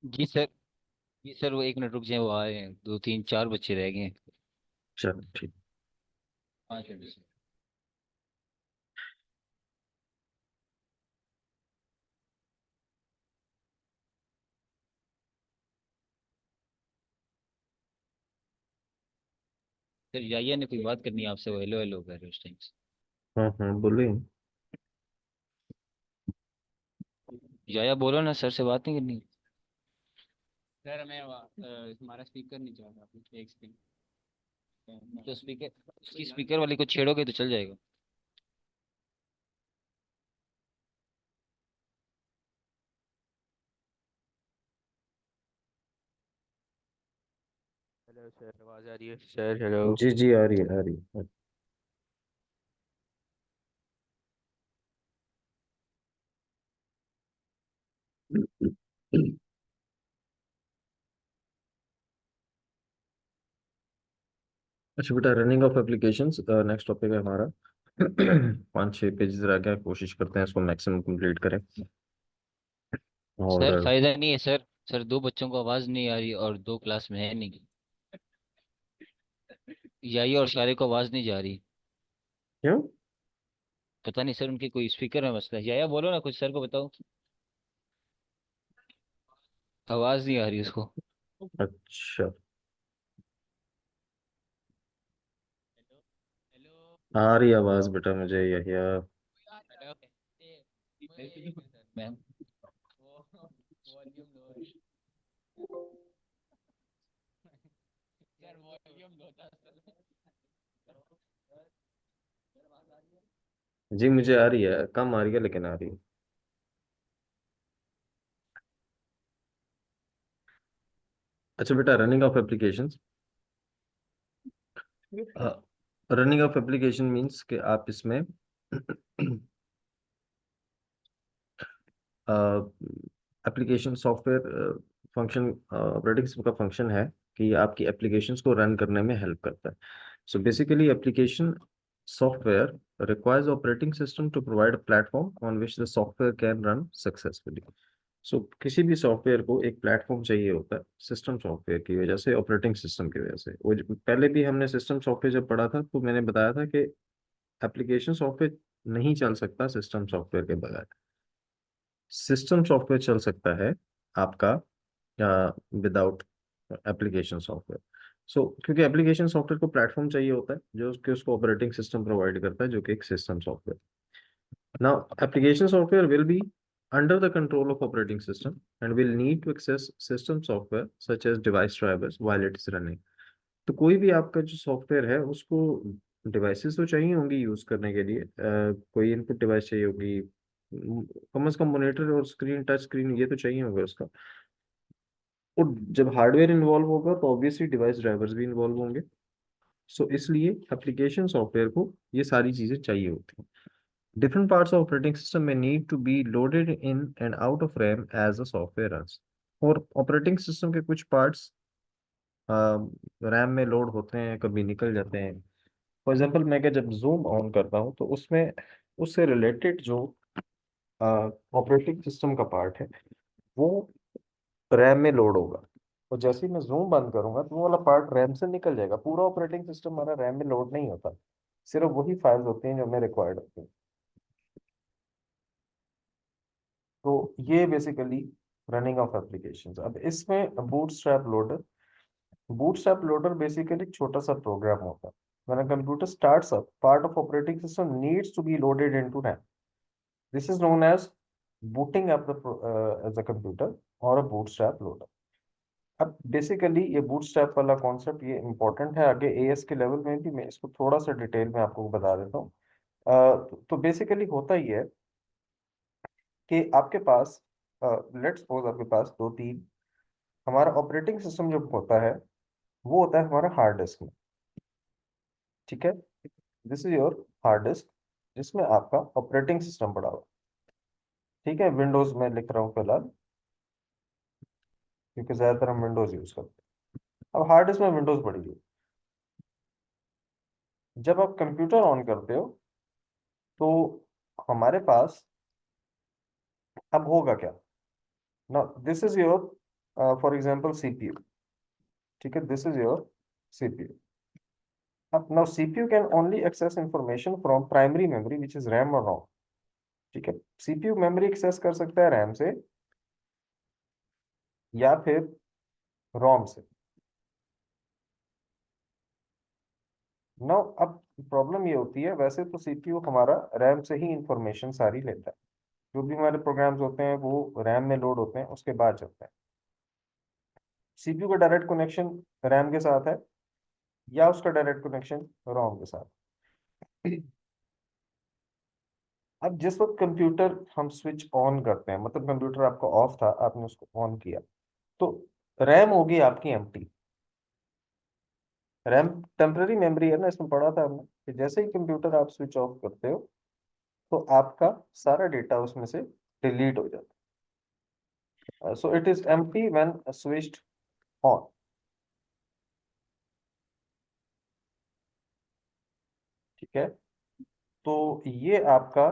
जी sir. जी sir, वो 1 minute रुक जाए, वो आए हैं, 2 3 4 बच्चे रह गए हैं। चलो ठीक। 5 मिनट से। सर याया ने कोई बात करनी है आपसे, वो हेलो हेलो कर रहे उस टाइम से। हाँ हाँ बोलिए। याया बोलो ना, सर से बात नहीं करनी। सर मैं हमारा स्पीकर नहीं चल रहा, एक स्पीकर। तो स्पीकर, उसकी स्पीकर वाली को छेड़ोगे तो चल जाएगा। हेलो सर, आवाज आ रही है सर? हेलो। जी जी आ रही है आ रही है। अच्छा बेटा, running of applications next topic है हमारा। 5 6 पेजेस रह गया, कोशिश करते हैं इसको मैक्सिमम कंप्लीट करें। और सर फायदा नहीं है सर। सर 2 बच्चों को आवाज नहीं आ रही और 2 क्लास में है नहीं। याया और सारे को आवाज नहीं जा रही। क्यों? पता नहीं सर, उनके कोई स्पीकर में मसला है। याया बोलो ना कुछ, सर को बताओ। आवाज नहीं आ रही उसको। अच्छा। हेलो। हेलो। आ रही आवाज बेटा मुझे यही। हेलो। मैम, वो वॉल्यूम लो है। सर वॉल्यूम लो था सर। सर आवाज आ रही है? जी मुझे आ रही है, कम आ रही है लेकिन आ रही है। अच्छा बेटा, running of applications. Running of application means कि आप इसमें application software function, operating system का फंक्शन है कि आपकी एप्लीकेशंस को रन करने में हेल्प करता है। So basically application software requires operating system to provide a platform on which the software can run successfully. सो किसी भी सॉफ्टवेयर को एक प्लेटफॉर्म चाहिए होता है सिस्टम सॉफ्टवेयर की वजह से, ऑपरेटिंग सिस्टम की वजह से। पहले भी हमने सिस्टम सॉफ्टवेयर जब पढ़ा था तो मैंने बताया था कि एप्लीकेशन सॉफ्टवेयर नहीं चल सकता सिस्टम सॉफ्टवेयर के बगैर। सिस्टम सॉफ्टवेयर चल सकता है आपका विदाउट एप्लीकेशन सॉफ्टवेयर। सो क्योंकि एप्लीकेशन सॉफ्टवेयर को प्लेटफॉर्म चाहिए होता है जो उसको ऑपरेटिंग सिस्टम प्रोवाइड करता है, जो कि एक system software. Now, application software will be under the control of operating system and will need to access system software such as device drivers while it is running. तो कोई भी आपका जो सॉफ्टवेयर है उसको डिवाइसेस तो चाहिए होंगी यूज करने के लिए, कोई इनपुट डिवाइस चाहिए होगी, कम से कम मॉनिटर और स्क्रीन, टच स्क्रीन ये तो चाहिए होगा उसका। और जब हार्डवेयर इन्वॉल्व होगा तो ऑब्वियसली डिवाइस ड्राइवर्स भी इन्वॉल्व होंगे। सो इसलिए एप्लीकेशन सॉफ्टवेयर को ये सारी चीजें चाहिए होती हैं। Different parts of operating system may need to be loaded in and out of RAM as the software runs. और ऑपरेटिंग सिस्टम के कुछ पार्ट्स रैम में लोड होते हैं, कभी निकल जाते हैं। फॉर एग्जांपल मैं क्या जब जूम ऑन करता हूँ तो उसमें उससे रिलेटेड जो ऑपरेटिंग सिस्टम का पार्ट है वो रैम में लोड होगा। और जैसे ही मैं जूम बंद करूंगा तो वो वाला पार्ट रैम से निकल जाएगा। पूरा ऑपरेटिंग सिस्टम हमारा रैम में लोड नहीं होता, सिर्फ वही फाइल्स होती हैं जो हमें रिक्वायर्ड होती हैं। तो ये बेसिकली रनिंग ऑफ एप्लीकेशंस। अब इसमें bootstrap loader, bootstrap loader basically एक छोटा सा प्रोग्राम होता है। When a computer starts up, part of operating system needs to be loaded into RAM. This is known as booting up as a computer or a bootstrap loader. अब basically ये bootstrap वाला concept ये important है, आगे as के level में भी मैं इसको थोड़ा सा डिटेल में आपको बता देता हूँ। तो बेसिकली होता ही है कि आपके पास, लेट्स सपोज आपके पास दो तीन, हमारा ऑपरेटिंग सिस्टम जो होता है वो होता है हमारा हार्ड डिस्क में। ठीक है, this is your hard disk जिसमें आपका ऑपरेटिंग सिस्टम पड़ा हुआ। ठीक है, विंडोज में लिख रहा हूँ फिलहाल क्योंकि ज्यादातर हम विंडोज यूज करते हैं। अब हार्ड डिस्क में विंडोज पड़ी हुई। जब आप कंप्यूटर ऑन करते हो तो हमारे पास अब होगा क्या ना, this is your for example CPU, ठीक है, दिस इज योर सीपीयू. अब now CPU can only access information from primary memory which is RAM और रोम. ठीक है, सीपीयू मेमोरी एक्सेस कर सकता है रैम से या फिर रोम से. नाउ अब प्रॉब्लम ये होती है, वैसे तो सीपीयू हमारा रैम से ही इंफॉर्मेशन सारी लेता है. जो भी हमारे प्रोग्राम्स होते हैं वो रैम में लोड होते हैं, उसके बाद चलते हैं. सीपीयू का डायरेक्ट कनेक्शन रैम के साथ है या उसका डायरेक्ट कनेक्शन रोम के साथ. अब जिस वक्त कंप्यूटर हम स्विच ऑन करते हैं, मतलब कंप्यूटर आपका ऑफ था, आपने उसको ऑन किया, तो रैम होगी आपकी एम्प्टी. रैम टेम्पररी मेमोरी है ना, इसमें पढ़ा था हमने कि जैसे ही कंप्यूटर आप स्विच ऑफ करते हो तो आपका सारा डेटा उसमें से डिलीट हो जाता है. So it is empty when switched on. ठीक है, तो ये आपका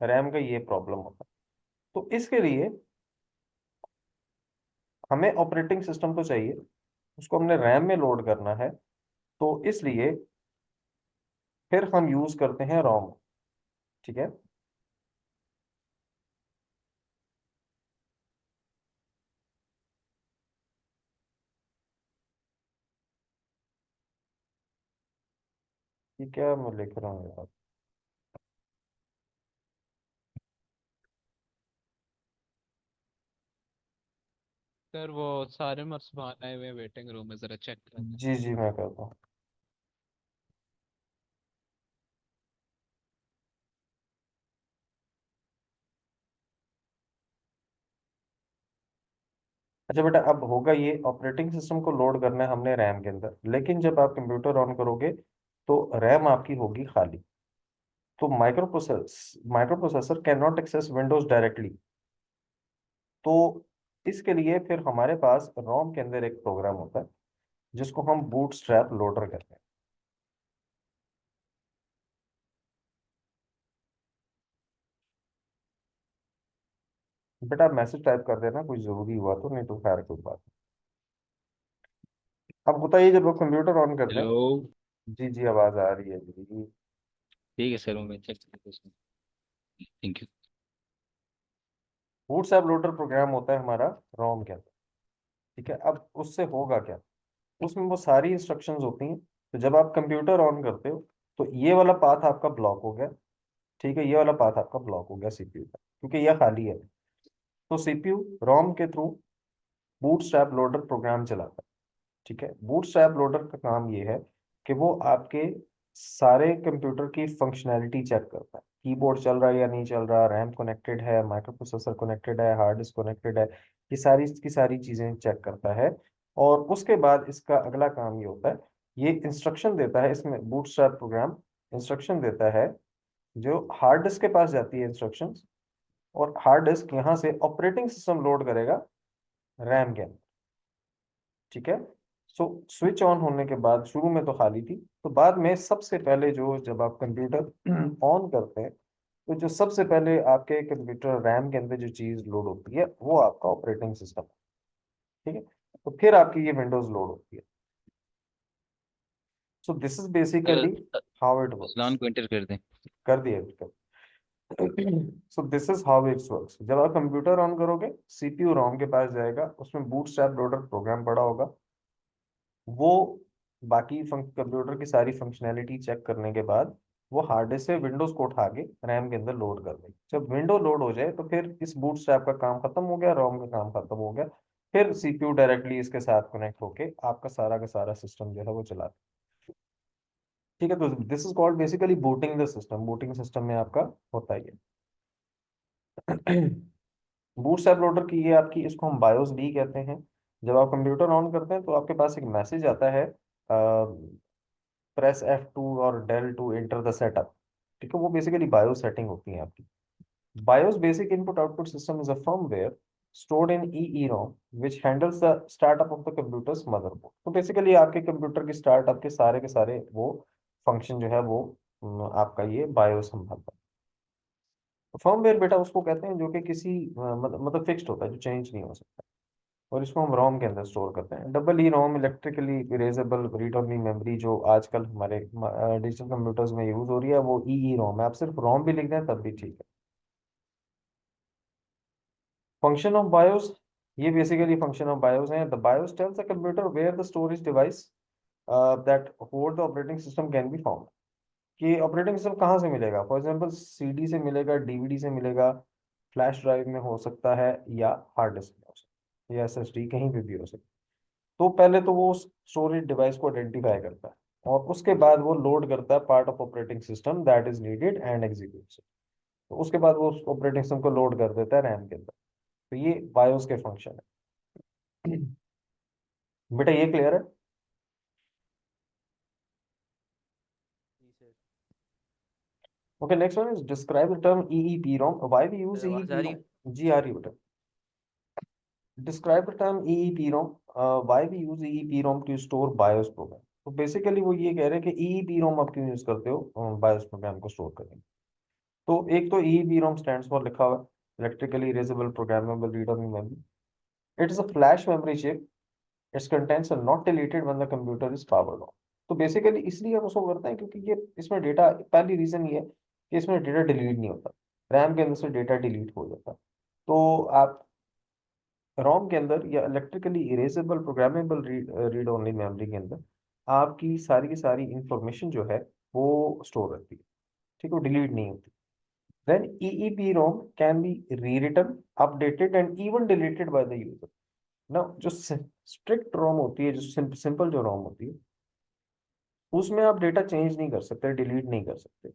रैम का ये प्रॉब्लम होता है. तो इसके लिए हमें ऑपरेटिंग सिस्टम तो चाहिए, उसको हमने रैम में लोड करना है, तो इसलिए फिर हम यूज करते हैं रोम. ठीक है, ये क्या मैं लिख रहा हूँ यार. सर वो सारे मर्स बाहर आए हुए वेटिंग रूम में, जरा चेक कर लें. जी जी मैं करता हूँ. अच्छा बेटा, अब होगा ये, ऑपरेटिंग सिस्टम को लोड करना है हमने रैम के अंदर, लेकिन जब आप कंप्यूटर ऑन करोगे तो रैम आपकी होगी खाली. तो microprocessor can not access Windows directly. तो इसके लिए फिर हमारे पास रोम के अंदर एक प्रोग्राम होता है जिसको हम बूटस्ट्रैप लोडर कहते हैं. बेटा आप मैसेज टाइप कर देना, कुछ जरूरी हुआ तो, नहीं तो खैर कोई बात नहीं. अब होता है ये, जब लोग कंप्यूटर ऑन करते हैं. हेलो. जी जी आवाज आ रही है जी. ठीक है सर, मैं चेक करता हूँ. Thank you. Bootstrap loader program होता है हमारा रोम के अंदर. ठीक है, अब उससे होगा क्या, उसमें वो सारी इंस्ट्रक्शंस होती हैं. तो जब आप कंप्यूटर ऑन करते हो तो ये वाला पाथ आपका ब्लॉक हो गया. ठीक है, ये वाला पाथ आपका ब्लॉक हो गया सीपीयू का, क्योंकि यह खाली है. तो सीपीयू रोम के थ्रू बूटस्ट्रैप लोडर प्रोग्राम चलाता है. ठीक है, बूटस्ट्रैप लोडर का काम ये है कि वो आपके सारे कंप्यूटर की फंक्शनैलिटी चेक करता है. कीबोर्ड चल रहा है या नहीं चल रहा, रैम कनेक्टेड है, माइक्रो प्रोसेसर कनेक्टेड है, हार्ड डिस्क कनेक्टेड है, ये सारी की सारी चीजें चेक करता है. और उसके बाद इसका अगला काम ये होता है, ये इंस्ट्रक्शन देता है, इसमें बूटस्ट्रैप प्रोग्राम इंस्ट्रक्शन देता है जो हार्ड डिस्क के पास जाती है इंस्ट्रक्शंस, और हार्ड डिस्क यहाँ से ऑपरेटिंग सिस्टम लोड करेगा रैम के अंदर. ठीक है, सो स्विच ऑन होने के बाद शुरू में तो खाली थी, तो बाद में सबसे पहले जो, जब आप कंप्यूटर ऑन करते हैं तो जो सबसे पहले आपके कंप्यूटर रैम के अंदर जो चीज लोड होती है वो आपका ऑपरेटिंग सिस्टम है. ठीक है, तो फिर आपकी ये विंडोज लोड होती है. So this is basically sir, how it Azlan works. को एंटर कर दें. कर दिया कर. So this is how it's works. जब आप कंप्यूटर ऑन करोगे सीपीयू रोम के पास जाएगा, उसमें बूटस्ट्रैप लोडर प्रोग्राम पड़ा होगा. वो बाकी कंप्यूटर की सारी फंक्शनैलिटी चेक करने के बाद वो हार्ड डिस्क से विंडोज को उठा के रैम के अंदर लोड कर देगी. जब विंडो लोड हो जाए तो फिर इस बूटस्ट्रैप का काम खत्म हो गया, रोम का काम खत्म हो गया. फिर सीपीयू डायरेक्टली इसके साथ कनेक्ट होके आपका सारा का सारा सिस्टम जो है वो चलाता है. ठीक है, तो this is called basically booting the system. Booting system में आपका होता ही है. बूटस्ट्रैप लोडर की ये आपकी, इसको हम बायोस भी कहते हैं. जब आप कंप्यूटर ऑन करते हैं तो आपके पास एक मैसेज आता है, प्रेस F2 और del to enter the setup. ठीक है, वो बेसिकली बायोस सेटिंग होती है आपकी. BIOS basic input output system is a firmware stored in EEROM which handles the startup of the computer's motherboard. तो बेसिकली आपके कंप्यूटर की स्टार्टअप के सारे वो फंक्शन जो है वो आपका ये बायोस संभालता है. फर्मवेयर बेटा उसको कहते हैं जो कि किसी मतलब फिक्स्ड होता है, जो चेंज नहीं हो सकता. और इसको हम रोम के अंदर स्टोर करते हैं। Double E ROM, electrically erasable read only memory, जो आजकल हमारे डिजिटल कंप्यूटर्स में यूज हो रही है, वो ई रोम है। आप सिर्फ रोम भी लिख दें तब भी ठीक है। फंक्शन ऑफ बायोस, ये बेसिकली फंक्शन ऑफ बायोस है। The BIOS tells the computer where the storage device that hold the operating system can be found, कि ऑपरेटिंग सिस्टम कहाँ से मिलेगा। फॉर एग्जांपल सीडी से मिलेगा, डीवीडी से मिलेगा, फ्लैश ड्राइव में हो सकता है, या हार्ड डिस्क में हो सकता है, या एसएसडी, कहीं पे भी हो सकता है। तो पहले तो वो स्टोरेज डिवाइस को आइडेंटिफाई करता है, और उसके बाद वो लोड करता है part of operating system that is needed and executes. तो उसके बाद वो ऑपरेटिंग सिस्टम को लोड कर देता है रैम के अंदर। तो ये बायोस के फंक्शन है। बेटा ये क्लियर है? Okay, next one is describe the term EEPROM, why we use आवाज आ रही है? EEPROM। जी आ रही है बेटा। Describe the term EEPROM, why we use EEPROM to store BIOS program. तो बेसिकली वो ये कह रहे हैं कि EEPROM आप क्यों यूज करते हो बायोस प्रोग्राम को स्टोर करने में। तो एक तो EEPROM स्टैंड्स फॉर लिखा हुआ है electrically erasable programmable read only memory. It is a flash memory chip, its contents are not deleted when the computer is powered on. तो बेसिकली इसलिए हम उसको करते हैं क्योंकि ये इसमें डेटा, पहली रीजन ये है कि इसमें डेटा डिलीट नहीं होता, रैम के अंदर से डेटा डिलीट हो जाता है। तो आप रोम के अंदर या electrically erasable programmable read only memory के अंदर आपकी सारी की सारी इंफॉर्मेशन जो है वो स्टोर रहती है, ठीक है, वो डिलीट नहीं होती। Then EEPROM can be rewritten, updated and even deleted by the user. Now जो स्ट्रिक्ट रोम होती है, जो सिंपल जो रोम होती है, उसमें आप डेटा चेंज नहीं कर सकते, डिलीट नहीं कर सकते।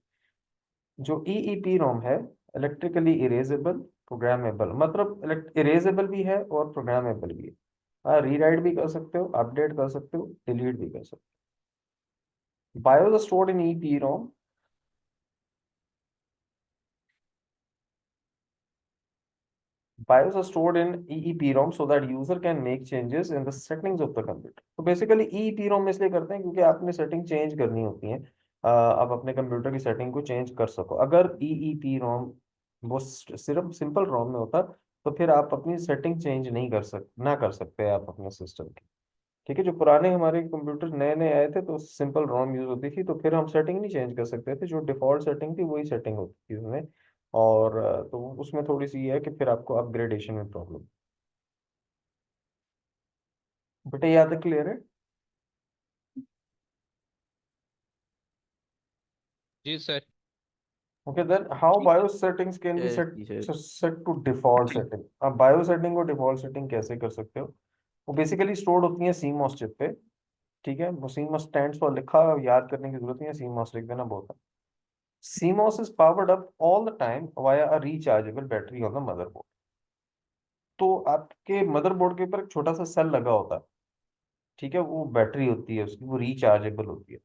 जो EEP रोम है, इलेक्ट्रिकली इरेजेबल प्रोग्रामेबल, मतलब इरेजेबल भी है और प्रोग्रामेबल भी है। रीराइट भी कर सकते हो, अपडेट कर सकते हो, डिलीट भी कर सकते हो। BIOS stored in EEP ROM, BIOS are stored in EEPROM so that user can make changes in the settings of the computer. तो बेसिकली EEPROM इसलिए करते हैं क्योंकि आपने सेटिंग चेंज करनी होती है। आप अपने कंप्यूटर की सेटिंग को चेंज कर सको। अगर EEPROM वो सिर्फ सिंपल रोम में होता, तो फिर आप अपनी सेटिंग चेंज नहीं कर सकते आप अपने सिस्टम की। ठीक है, जो पुराने हमारे कंप्यूटर नए नए आए थे तो सिंपल रोम यूज होती थी, तो फिर हम सेटिंग नहीं चेंज कर सकते थे, जो डिफॉल्ट सेटिंग थी वही सेटिंग होती थी उसमें। और तो उसमें थोड़ी सी ये है कि फिर आपको अपग्रेडेशन में प्रॉब्लम। बेटा याद है, क्लियर है? जी sir. Okay, then how BIOS settings can be set जी sir. Set to default setting. आप बायो सेटिंग को डिफॉल्ट सेटिंग कैसे कर सकते हो? वो बेसिकली स्टोर्ड होती है सीमॉस चिप पे। ठीक है, वो सीमॉस स्टैंड्स फॉर लिखा है, याद करने की जरूरत नहीं है, सीमॉस लिख देना बहुत है। CMOS is powered up all the time via a rechargeable battery on the motherboard. तो आपके मदरबोर्ड के ऊपर एक छोटा सा सेल लगा होता है, ठीक है, वो बैटरी होती है उसकी, वो रिचार्जेबल होती है।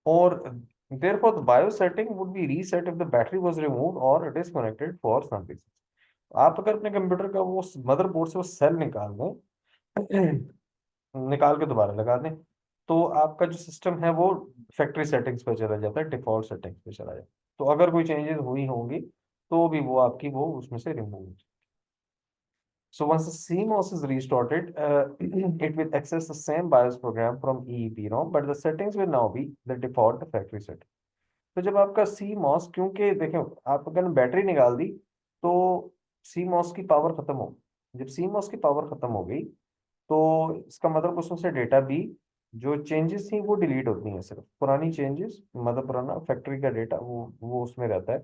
और therefore the BIOS setting would be reset if the battery was removed or disconnected for some reason. आप अगर अपने कंप्यूटर का वो मदरबोर्ड से वो सेल निकाल दें, निकाल के दोबारा लगा दें, तो आपका जो सिस्टम है वो फैक्ट्री सेटिंग्स पे चला जाता है, डिफॉल्ट सेटिंग्स पे चला जाता है। तो अगर कोई चेंजेस हुई होंगी तो भी वो आपकी वो उसमें से remove. So once the CMOS is restarted, it will access the same BIOS program from EEPROM, but the settings will now be the default factory setting. तो जब आपका CMOS, क्योंकि देखें आप अगर बैटरी निकाल दी तो CMOS की पावर खत्म हो, जब CMOS की पावर खत्म हो गई तो इसका मतलब उसमें से डेटा भी, जो चेंजेस थी वो डिलीट होती हैं, सिर्फ पुरानी चेंजेस, मतलब पुराना फैक्ट्री का डेटा वो उसमें रहता है,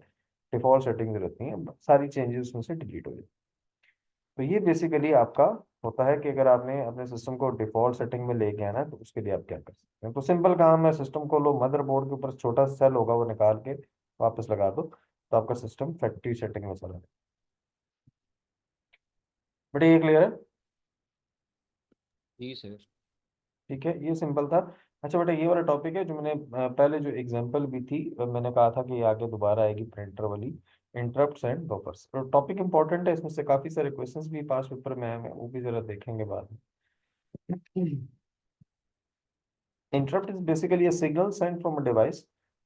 डिफॉल्ट सेटिंग्स रहती हैं, सारी चेंजेस उसमें से डिलीट हो जाती हैं। तो ये बेसिकली आपका होता है कि अगर आपने अपने सिस्टम को डिफॉल्ट सेटिंग में लेके आना है तो उसके लिए आप क्या कर सकते हैं। तो सिंपल काम है, सिस्टम को लो, मदरबोर्ड के ऊपर छोटा सेल होगा वो निकाल के वापस लगा दो, तो आपका सिस्टम फैक्ट्री सेटिंग में चला जाए। बेटा ये क्लियर है? जी सर। ठीक है, ये सिंपल था। अच्छा बेटा, ये वाला टॉपिक है जो मैंने पहले जो एग्जांपल भी थी, मैंने कहा था कि ये आगे दोबारा आएगी, प्रिंटर वाली, इंटरप्ट्स एंड बफर्स। तो टॉपिक इंपॉर्टेंट है, इसमें से काफी सारे क्वेश्चंस भी पास पेपर में आए हैं, वो भी जरा देखेंगे बाद में। Interrupt is basically a signal sent from a device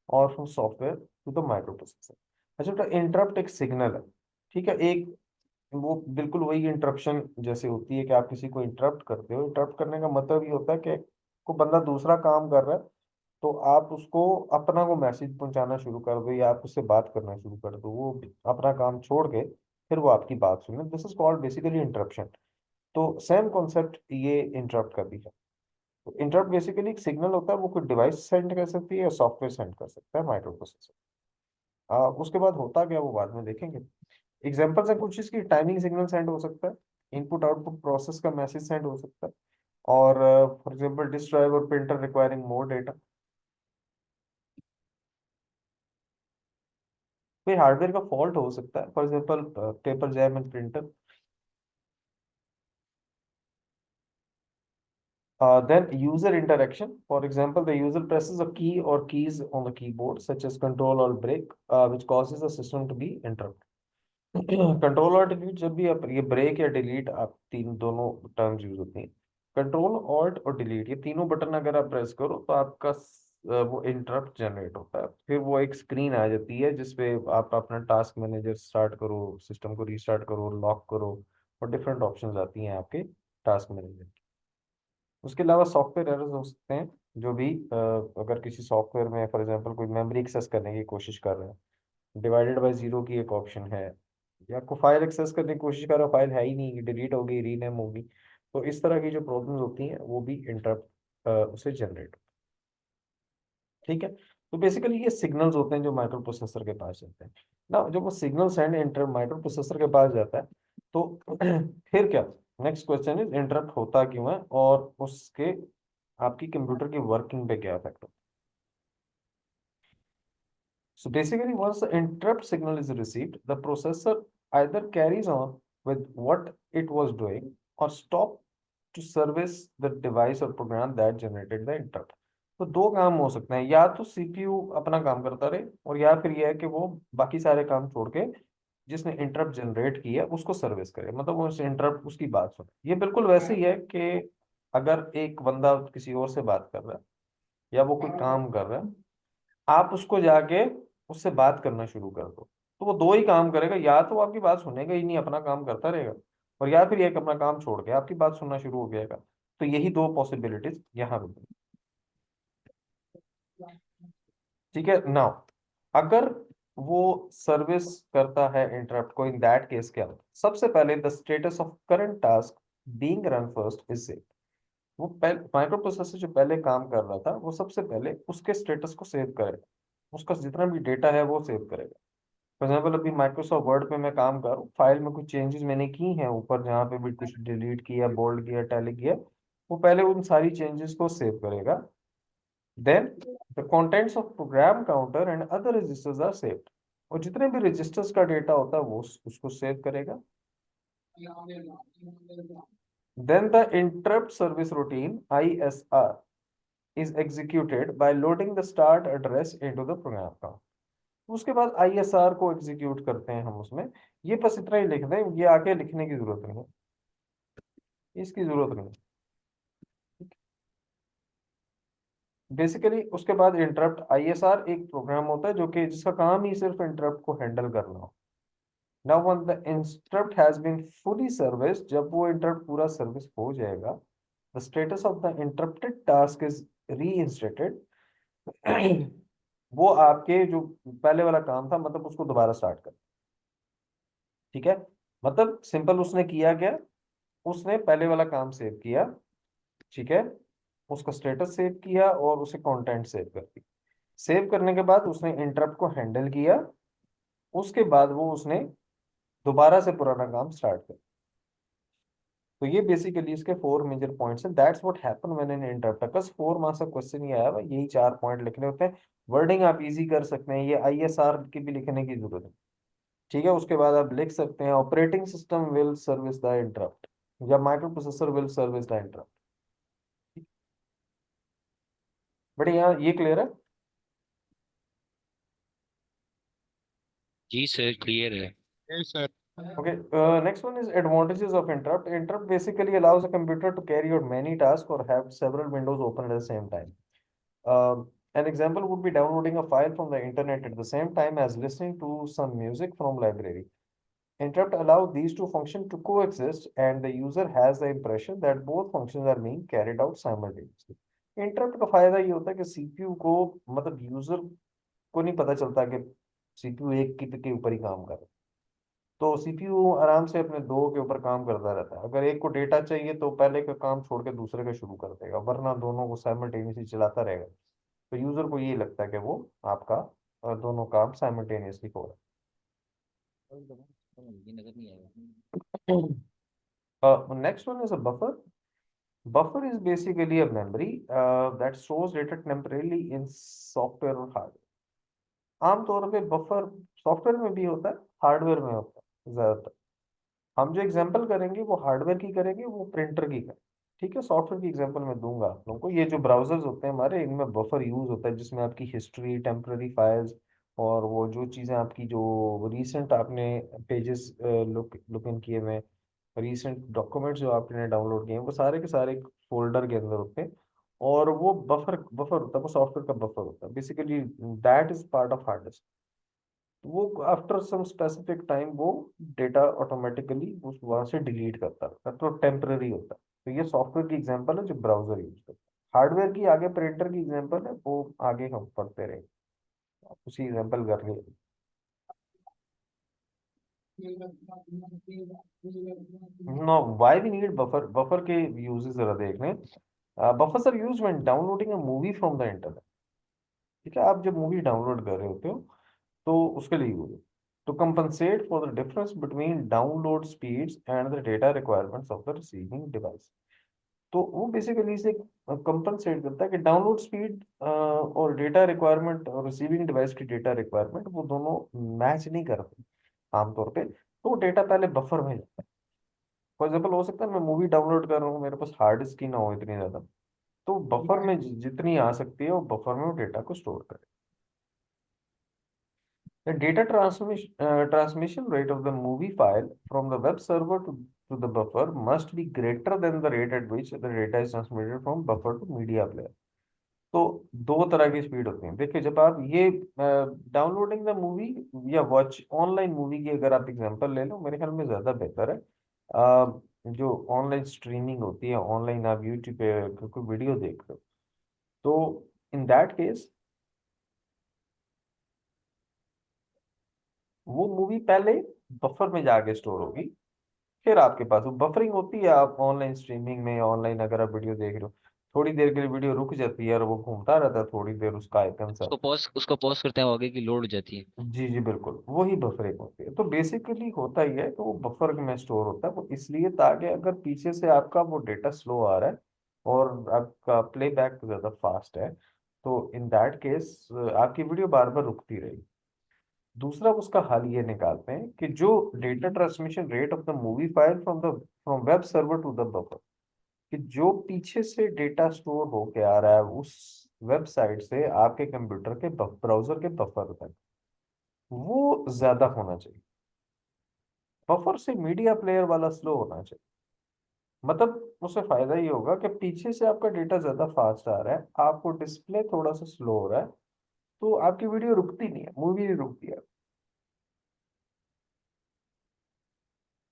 or from software to the microprocessor. अच्छा बेटा, इंटरप्ट एक सिग्नल है, ठीक है, एक वो बिल्कुल वही इंटरप्शन जैसे होती है कि आप किसी को इंटरप्ट करते हो। इंटरप्ट करने का मतलब ये होता है कि को बंदा दूसरा काम कर रहा है, तो आप उसको अपना वो मैसेज पहुंचाना शुरू कर दो या आप उससे बात करना शुरू कर दो, वो अपना काम छोड़ के फिर वो आपकी बात सुने। This is called basically interruption. तो सेम कॉन्सेप्ट ये इंटरप्ट का भी है। तो इंटरप्ट बेसिकली एक सिग्नल होता है, वो कोई डिवाइस सेंड कर सकती है या सॉफ्टवेयर सेंड कर सकता है, माइक्रो प्रोसेसर। उसके बाद होता क्या वो बाद में देखेंगे। एग्जाम्पल्स है कुछ, इसकी टाइमिंग सिग्नल सेंड हो सकता है, इनपुट आउटपुट प्रोसेस का मैसेज सेंड हो सकता है, और फॉर एग्जांपल डिस्क ड्राइव और प्रिंटर रिक्वायरिंग मोर डेटा। कोई हार्डवेयर का फॉल्ट हो सकता है, for example paper jam in printer. Then user interaction. For example, the user presses a key or keys on the keyboard, such as control or break, which causes the system to be interrupted. Control और delete, जब भी आप ये break या delete, आप तीन दोनों terms use होती हैं। कंट्रोल ऑल्ट और डिलीट, ये तीनों बटन अगर आप प्रेस करो तो आपका वो इंटरप्ट जनरेट होता है। फिर वो एक स्क्रीन आ जाती है जिसपे आप अपना टास्क मैनेजर स्टार्ट करो, सिस्टम को रीस्टार्ट करो, लॉक करो, और डिफरेंट ऑप्शंस आती हैं आपके टास्क मैनेजर। उसके अलावा सॉफ्टवेयर एरर्स हो सकते हैं, जो भी अगर किसी सॉफ्टवेयर में फॉर एग्जांपल कोई मेमोरी एक्सेस करने की कोशिश कर रहे हैं, डिवाइडेड बाय जीरो की एक ऑप्शन है, या आपको फाइल एक्सेस करने की कोशिश कर रहे हो, फाइल है ही नहीं, डिलीट हो गई, रीनेम होगी, तो इस तरह की जो प्रॉब्लम्स होती हैं वो भी इंटरप्ट उसे जनरेट। ठीक है। तो बेसिकली ये सिग्नल्स होते हैं जो माइक्रो प्रोसेसर के पास जाते हैं ना। जब वो signal send inter micro processor के पास जाता है तो फिर क्या, नेक्स्ट क्वेश्चन इज इंटरप्ट होता क्यों है और उसके आपकी कंप्यूटर की वर्किंग पे क्या इफेक्ट होता है। So basically, once the interrupt signal is received, the processor either carries on with what it was doing or stop to service the device or program that generated the interrupt. तो दो काम हो सकते हैं, या तो सीपीयू अपना काम करता रहे, और या फिर यह है कि वो बाकी सारे काम छोड़ के जिसने इंटरप्ट जनरेट किया उसको सर्विस करे, मतलब वो इंटरप्ट उसकी बात सुने। ये बिल्कुल वैसे ही है कि अगर एक बंदा किसी और से बात कर रहा है या वो कोई काम कर रहा है, आप उसको जाके उससे बात करना शुरू कर दो, तो वो दो ही काम करेगा, या तो वो आपकी बात सुनेगा ही नहीं, अपना काम करता रहेगा, और या फिर एक अपना काम छोड़ के आपकी बात सुनना शुरू हो जाएगा। तो यही दो पॉसिबिलिटीज यहाँ पे। ठीक है। नाउ अगर वो सर्विस करता है इंटरप्ट को, इन दैट केस क्या होता है, सबसे पहले the status of current task being run first is save. वो माइक्रो प्रोसेसर जो पहले काम कर रहा था वो सबसे पहले उसके स्टेटस को सेव करेगा, उसका जितना भी डेटा है वो सेव करेगा। फॉर एग्जाम्पल अभी माइक्रोसॉफ्ट वर्ड पे मैं काम कर रहा हूँ, फाइल में कुछ चेंजेस मैंने की हैं ऊपर, जहाँ पे भी कुछ डिलीट किया, बोल्ड किया, टैली किया, वो पहले उन सारी चेंजेस को सेव करेगा। Then the contents of program counter and other registers are saved, और जितने भी रजिस्टर्स का डेटा होता है वो उसको सेव करेगा। Then the interrupt service routine ISR is executed by loading the start address into the program count। उसके बाद ISR को एग्जीक्यूट करते हैं हम उसमें। ये बस इतना ही लिख दें, ये आगे लिखने की जरूरत नहीं है, इसकी जरूरत नहीं। बेसिकली उसके बाद इंटरप्ट ISR एक प्रोग्राम होता है जो कि जिसका काम ही सिर्फ इंटरप्ट को हैंडल करना हो। Now when the interrupt has been fully service, जब वो इंटरप्ट पूरा सर्विस हो जाएगा, the status of the interrupted task is reinstated. वो आपके जो पहले वाला काम था, मतलब उसको दोबारा स्टार्ट कर। ठीक है। मतलब सिंपल उसने किया क्या, उसने पहले वाला काम सेव किया, ठीक है, उसका स्टेटस सेव किया और उसे कंटेंट सेव कर दी। सेव करने के बाद उसने इंटरप्ट को हैंडल किया, उसके बाद वो उसने दोबारा से पुराना काम स्टार्ट कर। तो ये बेसिकली इसके फोर मेजर पॉइंट्स हैं। That's what happen when an interrupt occurs. 4 marks का क्वेश्चन ये आया हुआ, यही 4 पॉइंट लिखने होते हैं। वर्डिंग आप इजी कर सकते हैं, ये ISR की भी लिखने की जरूरत है। ठीक है। उसके बाद आप लिख सकते हैं operating system will service the interrupt, या micro processor will service the interrupt. But यहाँ ये क्लियर है। जी सर क्लियर है। Yes, sir. Okay, next one is advantages of interrupt. Interrupt basically allows a computer to carry out many tasks or have several windows open at the same time. An example would be downloading a file from the internet at the same time as listening to some music from library. Interrupt allow these two functions to coexist and the user has the impression that both functions are being carried out simultaneously. Interrupt का फायदा ये होता है कि CPU को मतलब user को नहीं पता चलता कि सीपीयू एक के ऊपर ही काम कर रहा है। तो सीपीयू आराम से अपने दो के ऊपर काम करता रहता है। अगर एक को डेटा चाहिए तो पहले का काम छोड़ के दूसरे का शुरू कर देगा, वरना दोनों को साइमल्टेनियसली चलाता रहेगा। तो यूजर को ये लगता है कि वो आपका दोनों काम साइमल्टेनियसली हो रहा ये नजर नहीं आएगा। है। Next one is a buffer. Buffer is basically a memory that stores data temporarily in software और हार्डवेयर. आमतौर पे बफर सॉफ्टवेयर में भी होता है, हार्डवेयर में होता है ज्यादातर. हम जो एग्जांपल करेंगे वो हार्डवेयर की करेंगे, वो प्रिंटर की करेंगे. ठीक है, सॉफ्टवेयर की एग्जांपल मैं दूंगा आप लोगों को. ये जो ब्राउजर्स होते हैं हमारे, इनमें बफर यूज होता है, जिसमें आपकी हिस्ट्री, टेम्पररी फाइल्स और वो जो चीज़ें आपकी जो रीसेंट आपने पेजेस लुक इन किए हुए, रीसेंट डॉक्यूमेंट्स जो आपने डाउनलोड किए हैं, वो सारे के सारे फोल्डर के अंदर होते हैं. और वो बफर बफर होता है, वो सॉफ्टवेयर का बफर होता है. Basically that is part of hard disk. वो आफ्टर सम स्पेसिफिक टाइम वो डेटा ऑटोमेटिकली उस वहां से डिलीट करता है, तो टेम्पररी होता है. तो ये सॉफ्टवेयर की एग्जांपल है जो ब्राउजर यूज करता है. हार्डवेयर की आगे प्रिंटर की एग्जांपल है, वो आगे हम पढ़ते रहेंगे. आप उसी एग्जांपल कर लिए. No, why we need buffer. Buffer के यूजेस जरा देख लें. Buffers are used when downloading a movie from the internet. ठीक है, आप जब मूवी डाउनलोड कर रहे होते हो तो उसके लिए यूज है. To compensate for the difference between download speeds and the data requirements of the receiving device. तो वो बेसिकली इसे कंपनसेट करता है कि डाउनलोड स्पीड और डेटा रिक्वायरमेंट और रिसीविंग डिवाइस की डेटा रिक्वायरमेंट वो दोनों मैच नहीं करते आमतौर पे. तो डेटा पहले बफर में जाता है. फॉर एग्जाम्पल हो सकता है मैं मूवी डाउनलोड कर रहा हूँ, मेरे पास हार्ड डिस्क ही ना हो इतनी ज्यादा, तो बफर में जितनी आ सकती है वो बफर में वो डेटा को स्टोर करे. The data transmission rate of the movie file from the web server to the buffer must be greater than the rate at which the data is transmitted from buffer to media player. तो दो तरह की speed होती है. देखिए, जब आप ये डाउनलोडिंग द मूवी या वॉच ऑनलाइन मूवी की अगर आप एग्जांपल ले लो, मेरे ख्याल में ज़्यादा बेहतर है. जो ऑनलाइन स्ट्रीमिंग होती है, ऑनलाइन आप यूट्यूब पे कोई वीडियो देख रहे हो, तो इन दैट केस वो मूवी पहले बफर में जाके स्टोर होगी, फिर आपके पास वो बफरिंग होती है. आप ऑनलाइन स्ट्रीमिंग में, ऑनलाइन अगर आप वीडियो देख रहे हो, थोड़ी देर के लिए वीडियो रुक जाती है और वो घूमता रहता है थोड़ी देर उसका आइकन सा. उसको पॉज करते हैं, वो आगे की लोड हो जाती है। जी जी बिल्कुल, वही बफरिंग होती है. तो बेसिकली होता ही है कि वो बफर में स्टोर होता है वो इसलिए, ताकि अगर पीछे से आपका वो डेटा स्लो आ रहा है और आपका प्लेबैक ज़्यादा फास्ट है, तो इन दैट केस आपकी वीडियो बार बार रुकती रहेगी. दूसरा उसका हल ये निकालते हैं कि जो data transmission rate of the movie file from web server to the buffer, कि जो पीछे से डेटा स्टोर होके आ रहा है उस वेबसाइट से आपके कंप्यूटर के ब्राउजर के बफर तक, वो ज्यादा होना चाहिए. बफर से मीडिया प्लेयर वाला स्लो होना चाहिए. मतलब उससे फायदा ये होगा कि पीछे से आपका डेटा ज्यादा फास्ट आ रहा है, आपको डिस्प्ले थोड़ा सा स्लो हो रहा है, तो आपकी वीडियो रुकती नहीं है, मूवी नहीं रुकती है.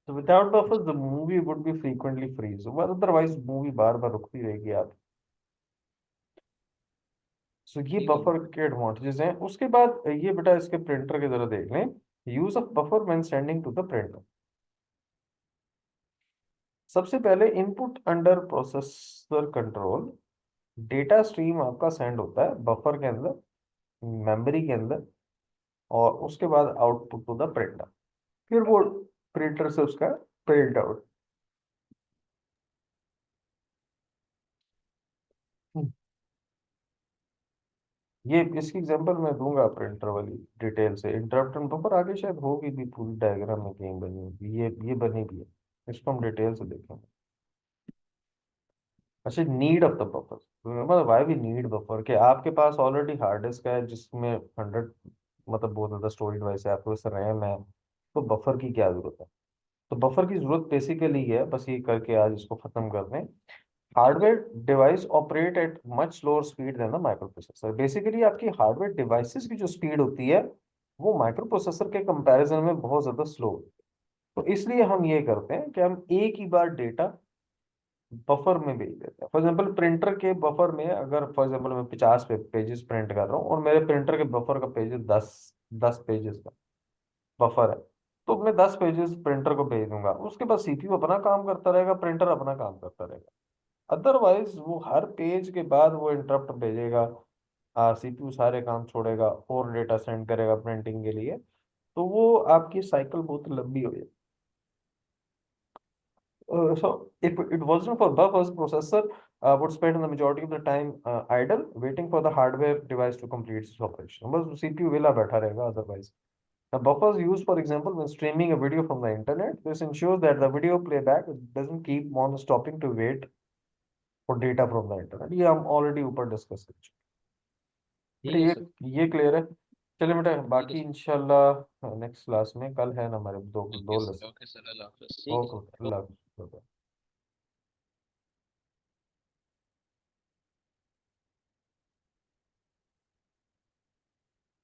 So without buffers, the movie would be frequently freeze. Well, otherwise, movie बार बार रुकती रहेगी आप. So ये ठीक है। बफर के एडवांटेजेस हैं. उसके बाद ये बेटा इसके प्रिंटर की तरह देख लें. Use of buffer when sending to the printer. सबसे पहले input under processor control, data stream आपका सेंड होता है बफर के अंदर, मेमोरी के अंदर, और उसके बाद आउटपुट टू द प्रिंटर. फिर वो प्रिंटर से उसका प्रिंट आउट. ये इसकी एग्जांपल मैं दूंगा प्रिंटर वाली डिटेल से. इंटरप्ट एंड बफर आगे शायद होगी भी, पूरी डायग्राम में कहीं बनी होगी, ये बनी भी है. इसको हम डिटेल से देखेंगे. अच्छा, नीड ऑफ द बफर. मतलब व्हाई वी नीड बफर, कि आपके पास ऑलरेडी हार्ड डिस्क है जिसमें 100 मतलब बहुत ज़्यादा स्टोरेज डिवाइस है, आपके पास रैम है, तो बफर की क्या जरूरत है. तो बफर की जरूरत बेसिकली है, बस ये करके आज इसको खत्म कर दें. Hardware device operate at much slower speed than the microprocessor. Basically आपकी हार्डवेयर डिवाइसेस की जो स्पीड होती है वो माइक्रोप्रोसेसर के कंपैरिजन में बहुत ज्यादा स्लो. तो इसलिए हम ये करते हैं कि हम एक ही बार डेटा बफर में भेज देते हैं। फॉर एग्जाम्पल प्रिंटर के बफर में अगर फॉर एग्जाम्पल मैं 50 पेजेस प्रिंट कर रहा हूँ और मेरे प्रिंटर के बफर का पेज 10 पेजेस का बफर है, तो मैं 10 पेजेस प्रिंटर को भेज दूंगा, उसके बाद सीपीयू अपना काम करता रहेगा, प्रिंटर अपना काम करता रहेगा। अदरवाइज वो हर पेज के बाद वो इंटरप्ट भेजेगा, सीपीयू सारे काम छोड़ेगा और डेटा सेंड करेगा प्रिंटिंग के लिए, तो वो आपकी साइकिल बहुत लंबी हो जाएगी। So if it wasn't for buffers, processor would spend the majority of the time idle, waiting for the hardware device to complete its operation. बस CPU वेला बैठा रहेगा otherwise. Now buffers used, for example, when streaming a video from the internet. This ensures that the video playback doesn't keep on stopping to wait for data from the internet. ये हम already ऊपर discuss कर चुके ठीक हैं। है बेटा sir. ये क्लियर है। चलिए बेटा, ठीक है बाकी सर। इंशाल्लाह नेक्स्ट क्लास में, कल है ना हमारे दो ओके दो सर, लेसन। ओके सर, अल्लाह हाफिज़। ठीक है ओके, सर। अल्लाह हाफिज़।